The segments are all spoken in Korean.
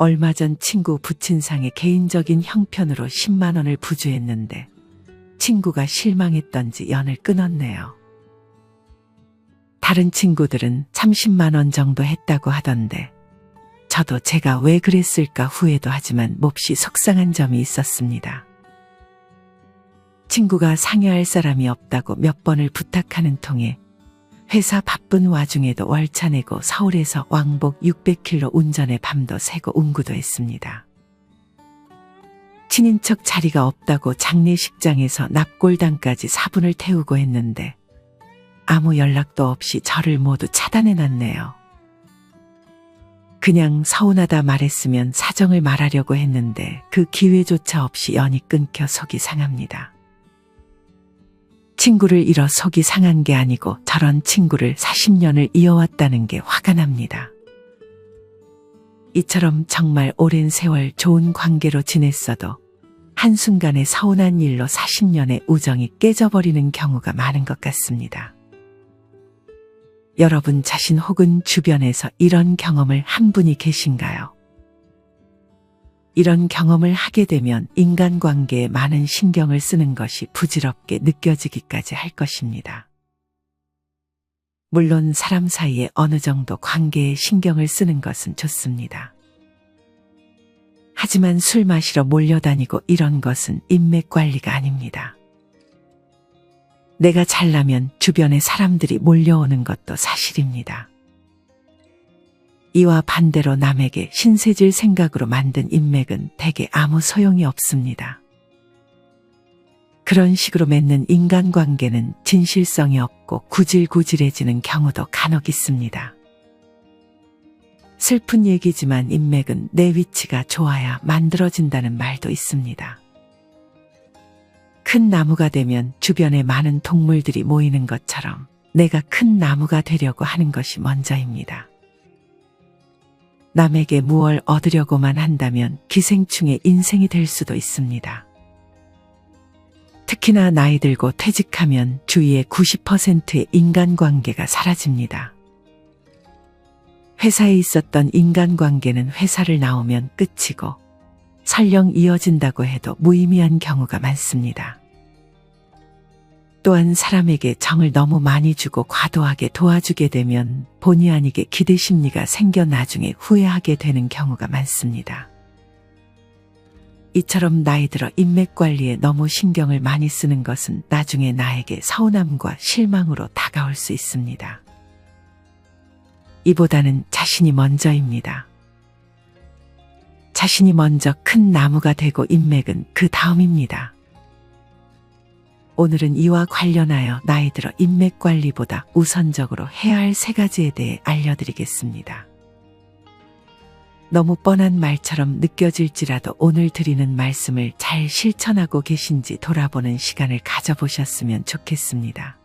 얼마 전 친구 부친상의 개인적인 형편으로 10만 원을 부주했는데 친구가 실망했던지 연을 끊었네요. 다른 친구들은 30만 원 정도 했다고 하던데 저도 제가 왜 그랬을까 후회도 하지만 몹시 속상한 점이 있었습니다. 친구가 상여할 사람이 없다고 몇 번을 부탁하는 통에 회사 바쁜 와중에도 월차 내고 서울에서 왕복 600km 운전해 밤도 새고 운구도 했습니다. 친인척 자리가 없다고 장례식장에서 납골당까지 4분을 태우고 했는데 아무 연락도 없이 저를 모두 차단해놨네요. 그냥 서운하다 말했으면 사정을 말하려고 했는데 그 기회조차 없이 연이 끊겨 속이 상합니다. 친구를 잃어 속이 상한 게 아니고 저런 친구를 40년을 이어왔다는 게 화가 납니다. 이처럼 정말 오랜 세월 좋은 관계로 지냈어도 한순간에 서운한 일로 40년의 우정이 깨져버리는 경우가 많은 것 같습니다. 여러분 자신 혹은 주변에서 이런 경험을 한 분이 계신가요? 이런 경험을 하게 되면 인간관계에 많은 신경을 쓰는 것이 부질없게 느껴지기까지 할 것입니다. 물론 사람 사이에 어느 정도 관계에 신경을 쓰는 것은 좋습니다. 하지만 술 마시러 몰려다니고 이런 것은 인맥 관리가 아닙니다. 내가 잘나면 주변에 사람들이 몰려오는 것도 사실입니다. 이와 반대로 남에게 신세질 생각으로 만든 인맥은 대개 아무 소용이 없습니다. 그런 식으로 맺는 인간관계는 진실성이 없고 구질구질해지는 경우도 간혹 있습니다. 슬픈 얘기지만 인맥은 내 위치가 좋아야 만들어진다는 말도 있습니다. 큰 나무가 되면 주변에 많은 동물들이 모이는 것처럼 내가 큰 나무가 되려고 하는 것이 먼저입니다. 남에게 무얼 얻으려고만 한다면 기생충의 인생이 될 수도 있습니다. 특히나 나이 들고 퇴직하면 주위의 90%의 인간관계가 사라집니다. 회사에 있었던 인간관계는 회사를 나오면 끝이고 설령 이어진다고 해도 무의미한 경우가 많습니다. 또한 사람에게 정을 너무 많이 주고 과도하게 도와주게 되면 본의 아니게 기대심리가 생겨 나중에 후회하게 되는 경우가 많습니다. 이처럼 나이 들어 인맥 관리에 너무 신경을 많이 쓰는 것은 나중에 나에게 서운함과 실망으로 다가올 수 있습니다. 이보다는 자신이 먼저입니다. 자신이 먼저 큰 나무가 되고 인맥은 그 다음입니다. 오늘은 이와 관련하여 나이 들어 인맥 관리보다 우선적으로 해야 할 3가지에 대해 알려드리겠습니다. 너무 뻔한 말처럼 느껴질지라도 오늘 드리는 말씀을 잘 실천하고 계신지 돌아보는 시간을 가져보셨으면 좋겠습니다.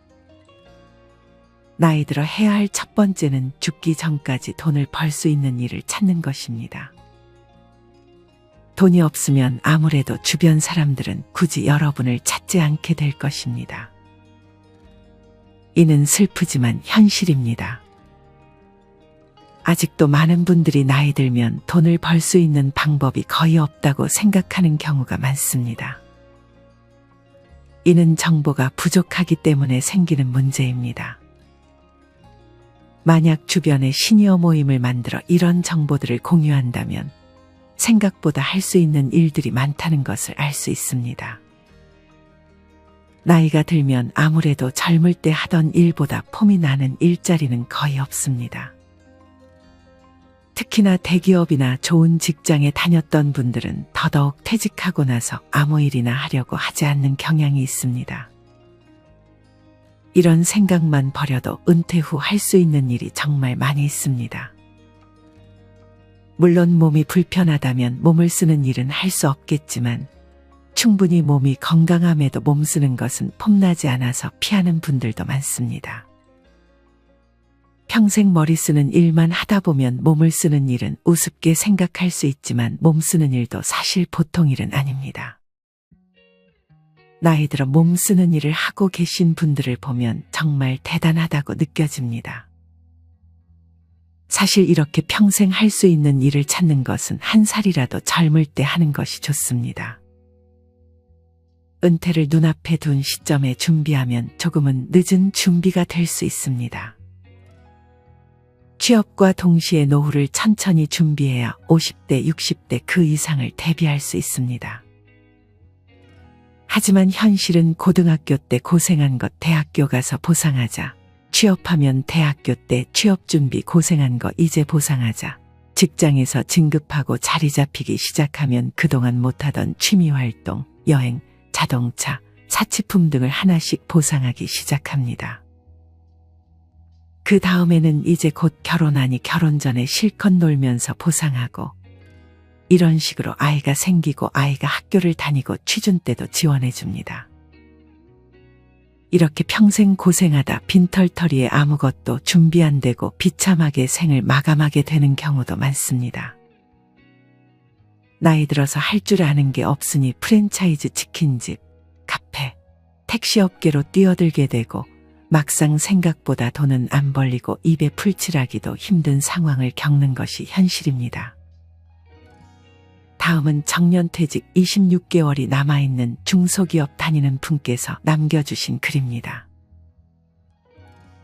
나이 들어 해야 할 첫 번째는 죽기 전까지 돈을 벌 수 있는 일을 찾는 것입니다. 돈이 없으면 아무래도 주변 사람들은 굳이 여러분을 찾지 않게 될 것입니다. 이는 슬프지만 현실입니다. 아직도 많은 분들이 나이 들면 돈을 벌 수 있는 방법이 거의 없다고 생각하는 경우가 많습니다. 이는 정보가 부족하기 때문에 생기는 문제입니다. 만약 주변에 시니어 모임을 만들어 이런 정보들을 공유한다면 생각보다 할 수 있는 일들이 많다는 것을 알 수 있습니다. 나이가 들면 아무래도 젊을 때 하던 일보다 폼이 나는 일자리는 거의 없습니다. 특히나 대기업이나 좋은 직장에 다녔던 분들은 더더욱 퇴직하고 나서 아무 일이나 하려고 하지 않는 경향이 있습니다. 이런 생각만 버려도 은퇴 후 할 수 있는 일이 정말 많이 있습니다. 물론 몸이 불편하다면 몸을 쓰는 일은 할 수 없겠지만 충분히 몸이 건강함에도 몸 쓰는 것은 폼나지 않아서 피하는 분들도 많습니다. 평생 머리 쓰는 일만 하다 보면 몸을 쓰는 일은 우습게 생각할 수 있지만 몸 쓰는 일도 사실 보통 일은 아닙니다. 나이 들어 몸 쓰는 일을 하고 계신 분들을 보면 정말 대단하다고 느껴집니다. 사실 이렇게 평생 할 수 있는 일을 찾는 것은 한 살이라도 젊을 때 하는 것이 좋습니다. 은퇴를 눈앞에 둔 시점에 준비하면 조금은 늦은 준비가 될 수 있습니다. 취업과 동시에 노후를 천천히 준비해야 50대, 60대 그 이상을 대비할 수 있습니다. 하지만 현실은 고등학교 때 고생한 것 대학교 가서 보상하자, 취업하면 대학교 때 취업 준비 고생한 거 이제 보상하자, 직장에서 진급하고 자리 잡히기 시작하면 그동안 못하던 취미활동, 여행, 자동차, 사치품 등을 하나씩 보상하기 시작합니다. 그 다음에는 이제 곧 결혼하니 결혼 전에 실컷 놀면서 보상하고, 이런 식으로 아이가 생기고 아이가 학교를 다니고 취준 때도 지원해 줍니다. 이렇게 평생 고생하다 빈털터리에 아무것도 준비 안 되고 비참하게 생을 마감하게 되는 경우도 많습니다. 나이 들어서 할 줄 아는 게 없으니 프랜차이즈 치킨집, 카페, 택시업계로 뛰어들게 되고 막상 생각보다 돈은 안 벌리고 입에 풀칠하기도 힘든 상황을 겪는 것이 현실입니다. 다음은 정년퇴직 26개월이 남아있는 중소기업 다니는 분께서 남겨주신 글입니다.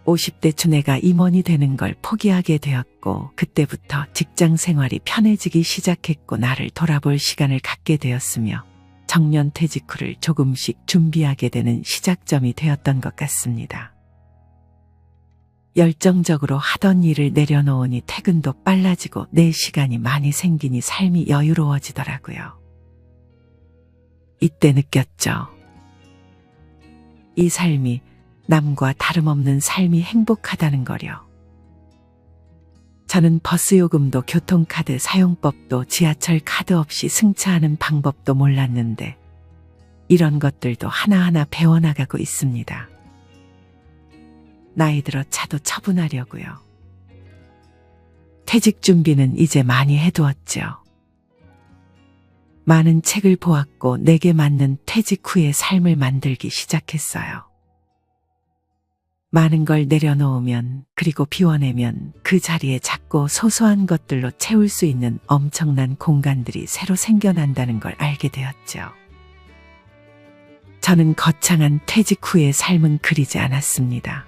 50대 초내가 임원이 되는 걸 포기하게 되었고 그때부터 직장 생활이 편해지기 시작했고 나를 돌아볼 시간을 갖게 되었으며 정년퇴직 후를 조금씩 준비하게 되는 시작점이 되었던 것 같습니다. 열정적으로 하던 일을 내려놓으니 퇴근도 빨라지고 내 시간이 많이 생기니 삶이 여유로워지더라고요. 이때 느꼈죠. 이 삶이 남과 다름없는 삶이 행복하다는 거려. 저는 버스 요금도 교통카드 사용법도 지하철 카드 없이 승차하는 방법도 몰랐는데 이런 것들도 하나하나 배워나가고 있습니다. 나이 들어 차도 처분하려고요. 퇴직 준비는 이제 많이 해두었죠. 많은 책을 보았고 내게 맞는 퇴직 후의 삶을 만들기 시작했어요. 많은 걸 내려놓으면 그리고 비워내면 그 자리에 작고 소소한 것들로 채울 수 있는 엄청난 공간들이 새로 생겨난다는 걸 알게 되었죠. 저는 거창한 퇴직 후의 삶은 그리지 않았습니다.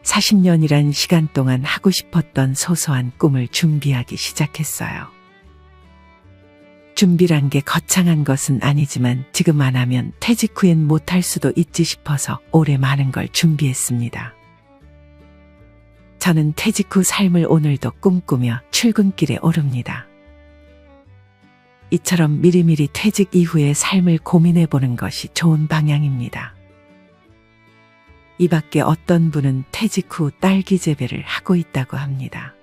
40년이란 시간 동안 하고 싶었던 소소한 꿈을 준비하기 시작했어요. 준비란 게 거창한 것은 아니지만 지금 안 하면 퇴직 후엔 못할 수도 있지 싶어서 올해 많은 걸 준비했습니다. 저는 퇴직 후 삶을 오늘도 꿈꾸며 출근길에 오릅니다. 이처럼 미리미리 퇴직 이후의 삶을 고민해 보는 것이 좋은 방향입니다. 이 밖에 어떤 분은 퇴직 후 딸기 재배를 하고 있다고 합니다.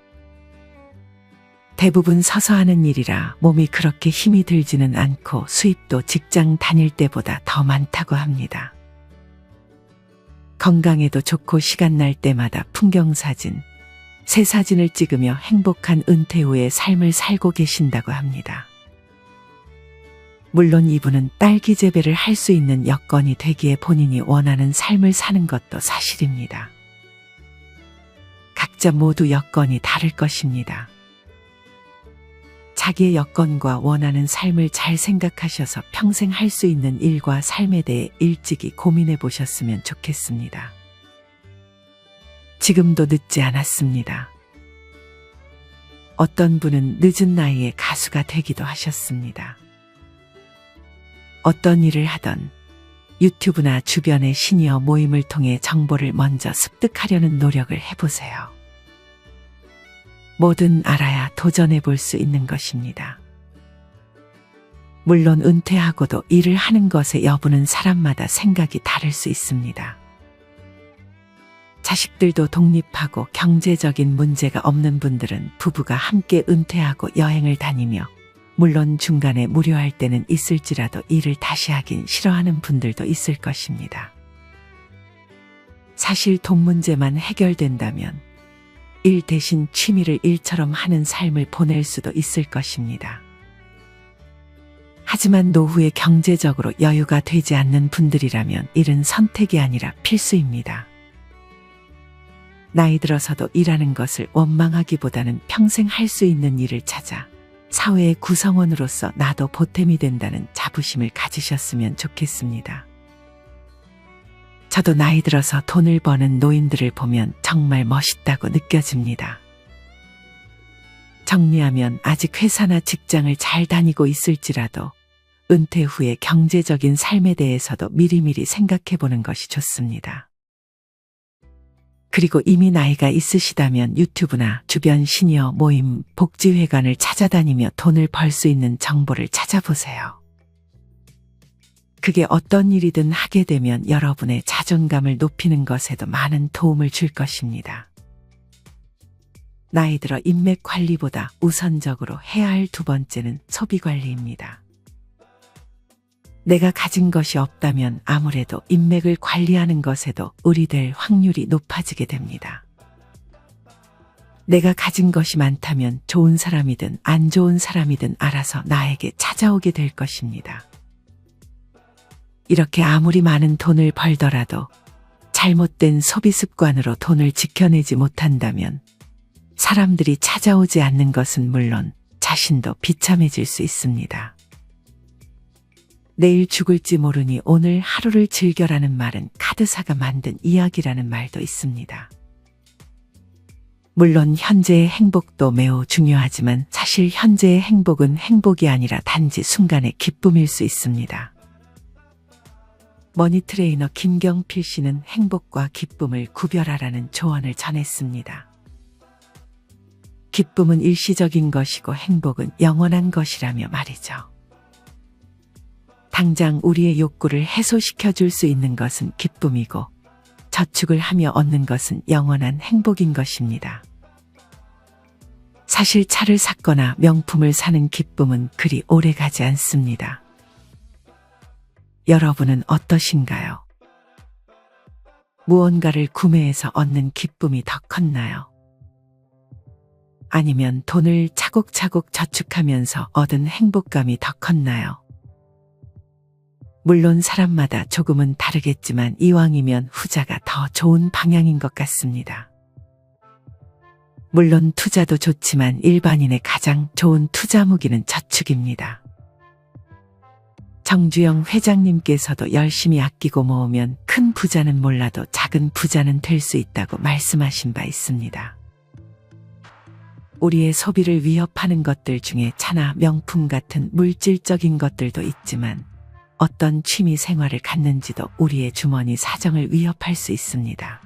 대부분 서서 하는 일이라 몸이 그렇게 힘이 들지는 않고 수입도 직장 다닐 때보다 더 많다고 합니다. 건강에도 좋고 시간 날 때마다 풍경사진, 새 사진을 찍으며 행복한 은퇴 후의 삶을 살고 계신다고 합니다. 물론 이분은 딸기 재배를 할 수 있는 여건이 되기에 본인이 원하는 삶을 사는 것도 사실입니다. 각자 모두 여건이 다를 것입니다. 자기의 여건과 원하는 삶을 잘 생각하셔서 평생 할 수 있는 일과 삶에 대해 일찍이 고민해 보셨으면 좋겠습니다. 지금도 늦지 않았습니다. 어떤 분은 늦은 나이에 가수가 되기도 하셨습니다. 어떤 일을 하던 유튜브나 주변의 시니어 모임을 통해 정보를 먼저 습득하려는 노력을 해보세요. 뭐든 알아야 도전해 볼 수 있는 것입니다. 물론 은퇴하고도 일을 하는 것의 여부는 사람마다 생각이 다를 수 있습니다. 자식들도 독립하고 경제적인 문제가 없는 분들은 부부가 함께 은퇴하고 여행을 다니며 물론 중간에 무료할 때는 있을지라도 일을 다시 하긴 싫어하는 분들도 있을 것입니다. 사실 돈 문제만 해결된다면 일 대신 취미를 일처럼 하는 삶을 보낼 수도 있을 것입니다. 하지만 노후에 경제적으로 여유가 되지 않는 분들이라면 일은 선택이 아니라 필수입니다. 나이 들어서도 일하는 것을 원망하기보다는 평생 할 수 있는 일을 찾아 사회의 구성원으로서 나도 보탬이 된다는 자부심을 가지셨으면 좋겠습니다. 저도 나이 들어서 돈을 버는 노인들을 보면 정말 멋있다고 느껴집니다. 정리하면 아직 회사나 직장을 잘 다니고 있을지라도 은퇴 후의 경제적인 삶에 대해서도 미리미리 생각해 보는 것이 좋습니다. 그리고 이미 나이가 있으시다면 유튜브나 주변 시니어 모임, 복지회관을 찾아다니며 돈을 벌 수 있는 정보를 찾아보세요. 그게 어떤 일이든 하게 되면 여러분의 자존감을 높이는 것에도 많은 도움을 줄 것입니다. 나이 들어 인맥 관리보다 우선적으로 해야 할 두 번째는 소비 관리입니다. 내가 가진 것이 없다면 아무래도 인맥을 관리하는 것에도 의리될 확률이 높아지게 됩니다. 내가 가진 것이 많다면 좋은 사람이든 안 좋은 사람이든 알아서 나에게 찾아오게 될 것입니다. 이렇게 아무리 많은 돈을 벌더라도 잘못된 소비 습관으로 돈을 지켜내지 못한다면 사람들이 찾아오지 않는 것은 물론 자신도 비참해질 수 있습니다. 내일 죽을지 모르니 오늘 하루를 즐겨라는 말은 카드사가 만든 이야기라는 말도 있습니다. 물론 현재의 행복도 매우 중요하지만 사실 현재의 행복은 행복이 아니라 단지 순간의 기쁨일 수 있습니다. 머니 트레이너 김경필 씨는 행복과 기쁨을 구별하라는 조언을 전했습니다. 기쁨은 일시적인 것이고 행복은 영원한 것이라며 말이죠. 당장 우리의 욕구를 해소시켜 줄 수 있는 것은 기쁨이고 저축을 하며 얻는 것은 영원한 행복인 것입니다. 사실 차를 샀거나 명품을 사는 기쁨은 그리 오래 가지 않습니다. 여러분은 어떠신가요? 무언가를 구매해서 얻는 기쁨이 더 컸나요? 아니면 돈을 차곡차곡 저축하면서 얻은 행복감이 더 컸나요? 물론 사람마다 조금은 다르겠지만 이왕이면 후자가 더 좋은 방향인 것 같습니다. 물론 투자도 좋지만 일반인의 가장 좋은 투자 무기는 저축입니다. 정주영 회장님께서도 열심히 아끼고 모으면 큰 부자는 몰라도 작은 부자는 될 수 있다고 말씀하신 바 있습니다. 우리의 소비를 위협하는 것들 중에 차나 명품 같은 물질적인 것들도 있지만 어떤 취미 생활을 갖는지도 우리의 주머니 사정을 위협할 수 있습니다.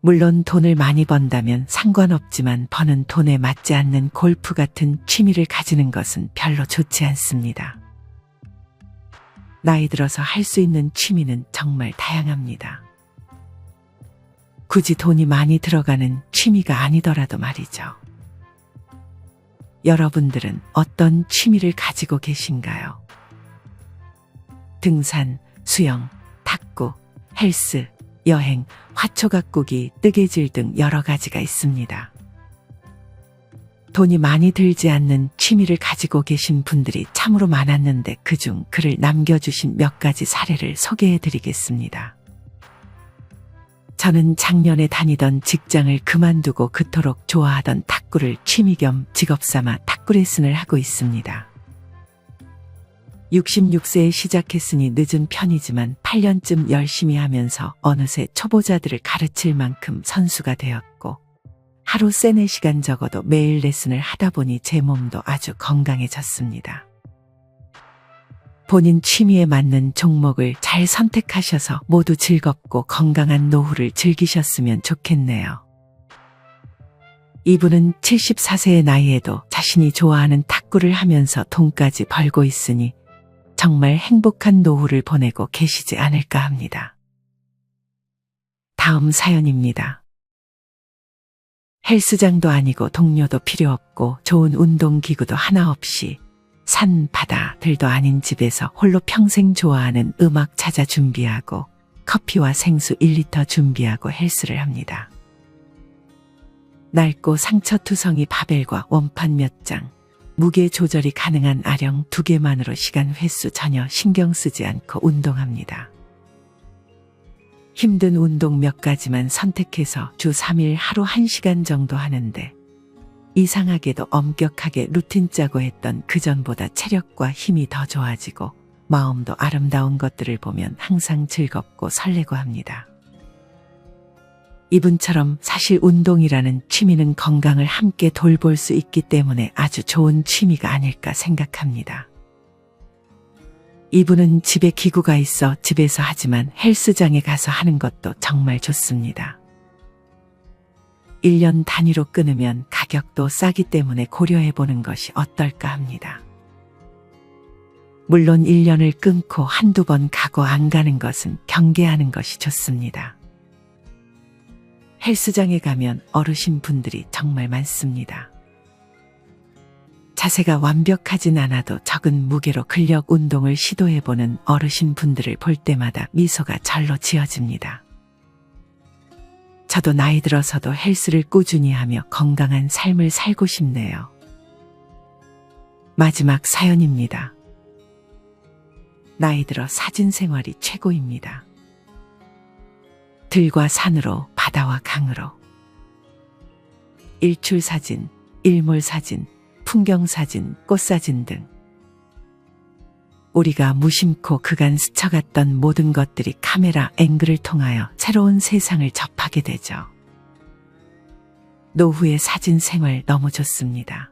물론 돈을 많이 번다면 상관없지만 버는 돈에 맞지 않는 골프 같은 취미를 가지는 것은 별로 좋지 않습니다. 나이 들어서 할 수 있는 취미는 정말 다양합니다. 굳이 돈이 많이 들어가는 취미가 아니더라도 말이죠. 여러분들은 어떤 취미를 가지고 계신가요? 등산, 수영, 탁구, 헬스, 여행, 화초가꾸기, 뜨개질 등 여러 가지가 있습니다. 돈이 많이 들지 않는 취미를 가지고 계신 분들이 참으로 많았는데 그중 글을 남겨주신 몇 가지 사례를 소개해 드리겠습니다. 저는 작년에 다니던 직장을 그만두고 그토록 좋아하던 탁구를 취미 겸 직업 삼아 탁구 레슨을 하고 있습니다. 66세에 시작했으니 늦은 편이지만 8년쯤 열심히 하면서 어느새 초보자들을 가르칠 만큼 선수가 되었고 하루 3-4시간 적어도 매일 레슨을 하다 보니 제 몸도 아주 건강해졌습니다. 본인 취미에 맞는 종목을 잘 선택하셔서 모두 즐겁고 건강한 노후를 즐기셨으면 좋겠네요. 이분은 74세의 나이에도 자신이 좋아하는 탁구를 하면서 돈까지 벌고 있으니 정말 행복한 노후를 보내고 계시지 않을까 합니다. 다음 사연입니다. 헬스장도 아니고 동료도 필요 없고 좋은 운동기구도 하나 없이 산, 바다, 들도 아닌 집에서 홀로 평생 좋아하는 음악 찾아 준비하고 커피와 생수 1리터 준비하고 헬스를 합니다. 낡고 상처투성이 바벨과 원판 몇 장, 무게 조절이 가능한 아령 2개만으로 시간 횟수 전혀 신경 쓰지 않고 운동합니다. 힘든 운동 몇 가지만 선택해서 주 3일 하루 1시간 정도 하는데 이상하게도 엄격하게 루틴 짜고 했던 그전보다 체력과 힘이 더 좋아지고 마음도 아름다운 것들을 보면 항상 즐겁고 설레고 합니다. 이분처럼 사실 운동이라는 취미는 건강을 함께 돌볼 수 있기 때문에 아주 좋은 취미가 아닐까 생각합니다. 이분은 집에 기구가 있어 집에서 하지만 헬스장에 가서 하는 것도 정말 좋습니다. 1년 단위로 끊으면 가격도 싸기 때문에 고려해보는 것이 어떨까 합니다. 물론 1년을 끊고 한두 번 가고 안 가는 것은 경계하는 것이 좋습니다. 헬스장에 가면 어르신 분들이 정말 많습니다. 자세가 완벽하진 않아도 적은 무게로 근력 운동을 시도해보는 어르신 분들을 볼 때마다 미소가 절로 지어집니다. 저도 나이 들어서도 헬스를 꾸준히 하며 건강한 삶을 살고 싶네요. 마지막 사연입니다. 나이 들어 사진 생활이 최고입니다. 들과 산으로, 바다와 강으로. 일출 사진, 일몰 사진, 풍경 사진, 꽃 사진 등 우리가 무심코 그간 스쳐갔던 모든 것들이 카메라 앵글을 통하여 새로운 세상을 접하게 되죠. 노후의 사진 생활 너무 좋습니다.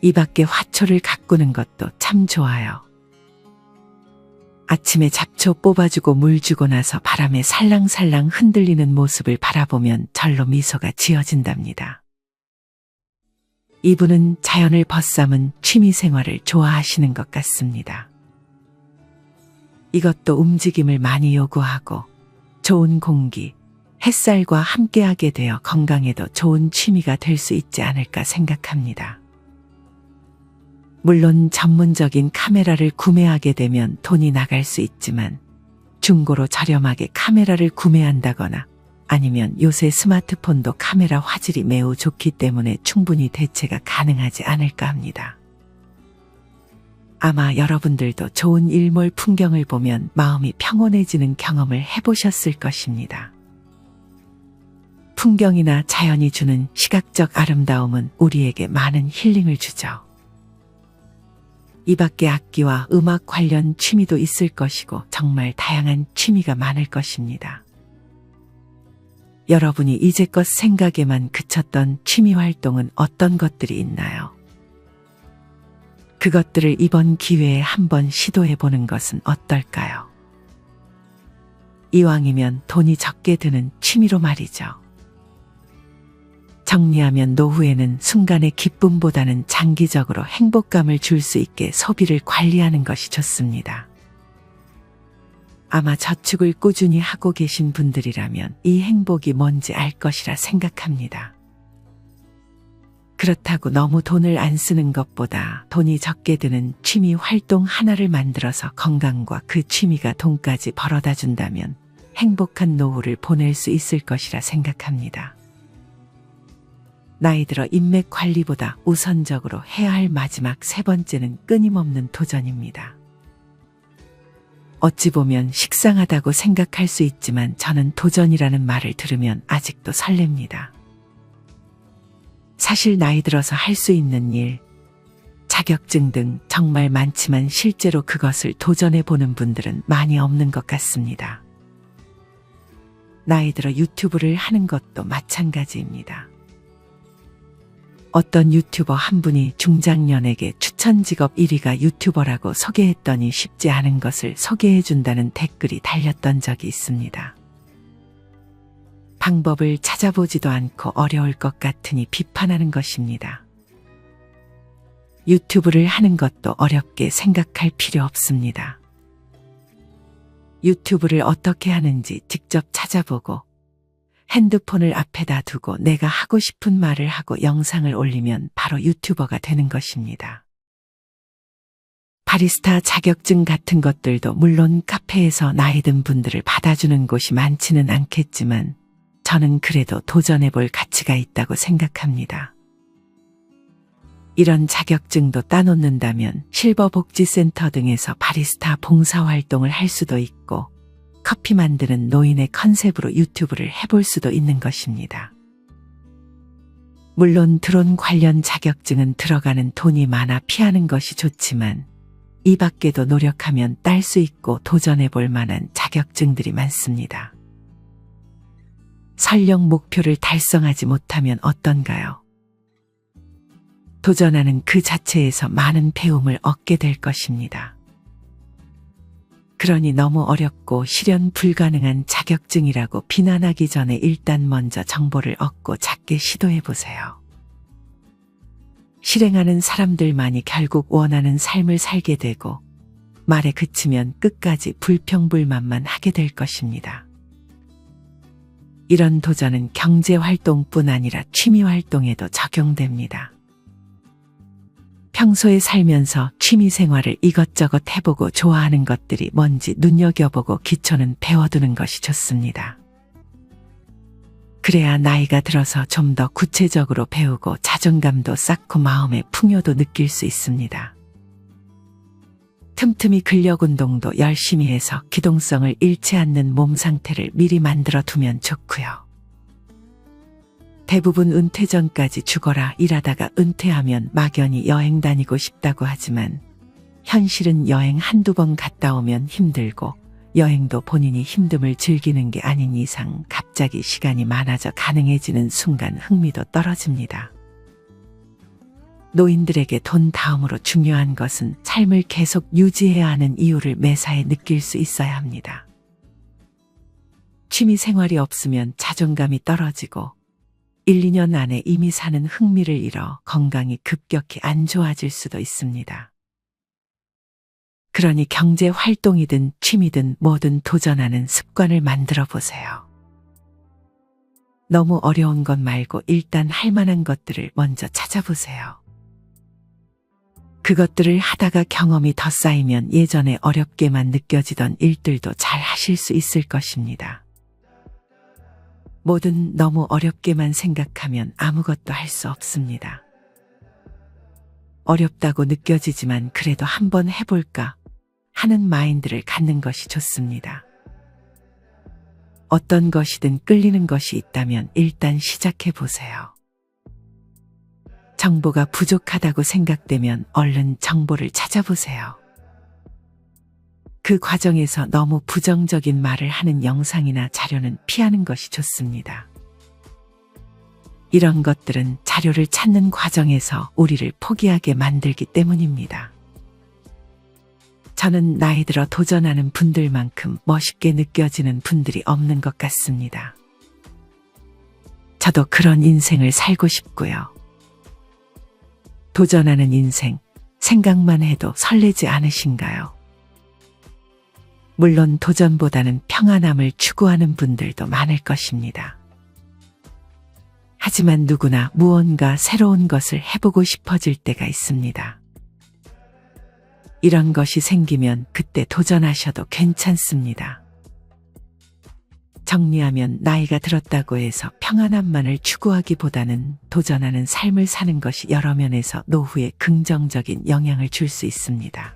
이 밖에 화초를 가꾸는 것도 참 좋아요. 아침에 잡초 뽑아주고 물 주고 나서 바람에 살랑살랑 흔들리는 모습을 바라보면 절로 미소가 지어진답니다. 이분은 자연을 벗삼은 취미생활을 좋아하시는 것 같습니다. 이것도 움직임을 많이 요구하고 좋은 공기, 햇살과 함께하게 되어 건강에도 좋은 취미가 될 수 있지 않을까 생각합니다. 물론 전문적인 카메라를 구매하게 되면 돈이 나갈 수 있지만 중고로 저렴하게 카메라를 구매한다거나 아니면 요새 스마트폰도 카메라 화질이 매우 좋기 때문에 충분히 대체가 가능하지 않을까 합니다. 아마 여러분들도 좋은 일몰 풍경을 보면 마음이 평온해지는 경험을 해보셨을 것입니다. 풍경이나 자연이 주는 시각적 아름다움은 우리에게 많은 힐링을 주죠. 이 밖에 악기와 음악 관련 취미도 있을 것이고 정말 다양한 취미가 많을 것입니다. 여러분이 이제껏 생각에만 그쳤던 취미 활동은 어떤 것들이 있나요? 그것들을 이번 기회에 한번 시도해보는 것은 어떨까요? 이왕이면 돈이 적게 드는 취미로 말이죠. 정리하면 노후에는 순간의 기쁨보다는 장기적으로 행복감을 줄 수 있게 소비를 관리하는 것이 좋습니다. 아마 저축을 꾸준히 하고 계신 분들이라면 이 행복이 뭔지 알 것이라 생각합니다. 그렇다고 너무 돈을 안 쓰는 것보다 돈이 적게 드는 취미 활동 하나를 만들어서 건강과 그 취미가 돈까지 벌어다 준다면 행복한 노후를 보낼 수 있을 것이라 생각합니다. 나이 들어 인맥 관리보다 우선적으로 해야 할 마지막 세 번째는 끊임없는 도전입니다. 어찌 보면 식상하다고 생각할 수 있지만 저는 도전이라는 말을 들으면 아직도 설렙니다. 사실 나이 들어서 할 수 있는 일, 자격증 등 정말 많지만 실제로 그것을 도전해 보는 분들은 많이 없는 것 같습니다. 나이 들어 유튜브를 하는 것도 마찬가지입니다. 어떤 유튜버 한 분이 중장년에게 추천 직업 1위가 유튜버라고 소개했더니 쉽지 않은 것을 소개해준다는 댓글이 달렸던 적이 있습니다. 방법을 찾아보지도 않고 어려울 것 같으니 비판하는 것입니다. 유튜브를 하는 것도 어렵게 생각할 필요 없습니다. 유튜브를 어떻게 하는지 직접 찾아보고 핸드폰을 앞에다 두고 내가 하고 싶은 말을 하고 영상을 올리면 바로 유튜버가 되는 것입니다. 바리스타 자격증 같은 것들도 물론 카페에서 나이 든 분들을 받아주는 곳이 많지는 않겠지만 저는 그래도 도전해볼 가치가 있다고 생각합니다. 이런 자격증도 따놓는다면 실버복지센터 등에서 바리스타 봉사활동을 할 수도 있고 커피 만드는 노인의 컨셉으로 유튜브를 해볼 수도 있는 것입니다. 물론 드론 관련 자격증은 들어가는 돈이 많아 피하는 것이 좋지만 이 밖에도 노력하면 딸 수 있고 도전해 볼 만한 자격증들이 많습니다. 설령 목표를 달성하지 못하면 어떤가요? 도전하는 그 자체에서 많은 배움을 얻게 될 것입니다. 그러니 너무 어렵고 실현 불가능한 자격증이라고 비난하기 전에 일단 먼저 정보를 얻고 작게 시도해 보세요. 실행하는 사람들만이 결국 원하는 삶을 살게 되고 말에 그치면 끝까지 불평불만만 하게 될 것입니다. 이런 도전은 경제활동뿐 아니라 취미활동에도 적용됩니다. 평소에 살면서 취미생활을 이것저것 해보고 좋아하는 것들이 뭔지 눈여겨보고 기초는 배워두는 것이 좋습니다. 그래야 나이가 들어서 좀 더 구체적으로 배우고 자존감도 쌓고 마음의 풍요도 느낄 수 있습니다. 틈틈이 근력 운동도 열심히 해서 기동성을 잃지 않는 몸 상태를 미리 만들어 두면 좋고요. 대부분 은퇴 전까지 죽어라 일하다가 은퇴하면 막연히 여행 다니고 싶다고 하지만 현실은 여행 한두 번 갔다 오면 힘들고 여행도 본인이 힘듦을 즐기는 게 아닌 이상 갑자기 시간이 많아져 가능해지는 순간 흥미도 떨어집니다. 노인들에게 돈 다음으로 중요한 것은 삶을 계속 유지해야 하는 이유를 매사에 느낄 수 있어야 합니다. 취미 생활이 없으면 자존감이 떨어지고 1, 2년 안에 이미 사는 흥미를 잃어 건강이 급격히 안 좋아질 수도 있습니다. 그러니 경제 활동이든 취미든 뭐든 도전하는 습관을 만들어 보세요. 너무 어려운 것 말고 일단 할 만한 것들을 먼저 찾아보세요. 그것들을 하다가 경험이 더 쌓이면 예전에 어렵게만 느껴지던 일들도 잘 하실 수 있을 것입니다. 뭐든 너무 어렵게만 생각하면 아무것도 할 수 없습니다. 어렵다고 느껴지지만 그래도 한번 해볼까 하는 마인드를 갖는 것이 좋습니다. 어떤 것이든 끌리는 것이 있다면 일단 시작해 보세요. 정보가 부족하다고 생각되면 얼른 정보를 찾아보세요. 그 과정에서 너무 부정적인 말을 하는 영상이나 자료는 피하는 것이 좋습니다. 이런 것들은 자료를 찾는 과정에서 우리를 포기하게 만들기 때문입니다. 저는 나이 들어 도전하는 분들만큼 멋있게 느껴지는 분들이 없는 것 같습니다. 저도 그런 인생을 살고 싶고요. 도전하는 인생, 생각만 해도 설레지 않으신가요? 물론 도전보다는 평안함을 추구하는 분들도 많을 것입니다. 하지만 누구나 무언가 새로운 것을 해보고 싶어질 때가 있습니다. 이런 것이 생기면 그때 도전하셔도 괜찮습니다. 정리하면 나이가 들었다고 해서 평안함만을 추구하기보다는 도전하는 삶을 사는 것이 여러 면에서 노후에 긍정적인 영향을 줄 수 있습니다.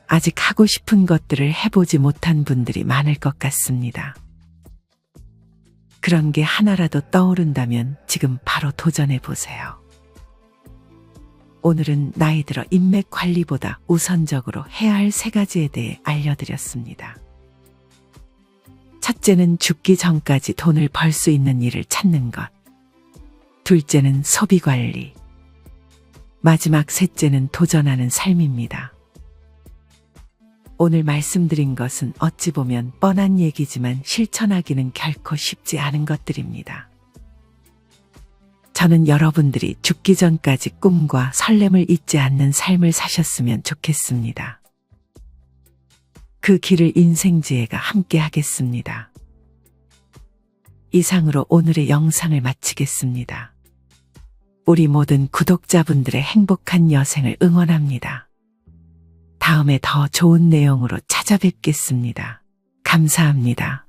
아직 하고 싶은 것들을 해보지 못한 분들이 많을 것 같습니다. 그런 게 하나라도 떠오른다면 지금 바로 도전해 보세요. 오늘은 나이 들어 인맥 관리보다 우선적으로 해야 할 3가지에 대해 알려드렸습니다. 첫째는 죽기 전까지 돈을 벌 수 있는 일을 찾는 것. 둘째는 소비 관리. 마지막 셋째는 도전하는 삶입니다. 오늘 말씀드린 것은 어찌 보면 뻔한 얘기지만 실천하기는 결코 쉽지 않은 것들입니다. 저는 여러분들이 죽기 전까지 꿈과 설렘을 잊지 않는 삶을 사셨으면 좋겠습니다. 그 길을 인생지혜가 함께 하겠습니다. 이상으로 오늘의 영상을 마치겠습니다. 우리 모든 구독자분들의 행복한 여생을 응원합니다. 다음에 더 좋은 내용으로 찾아뵙겠습니다. 감사합니다.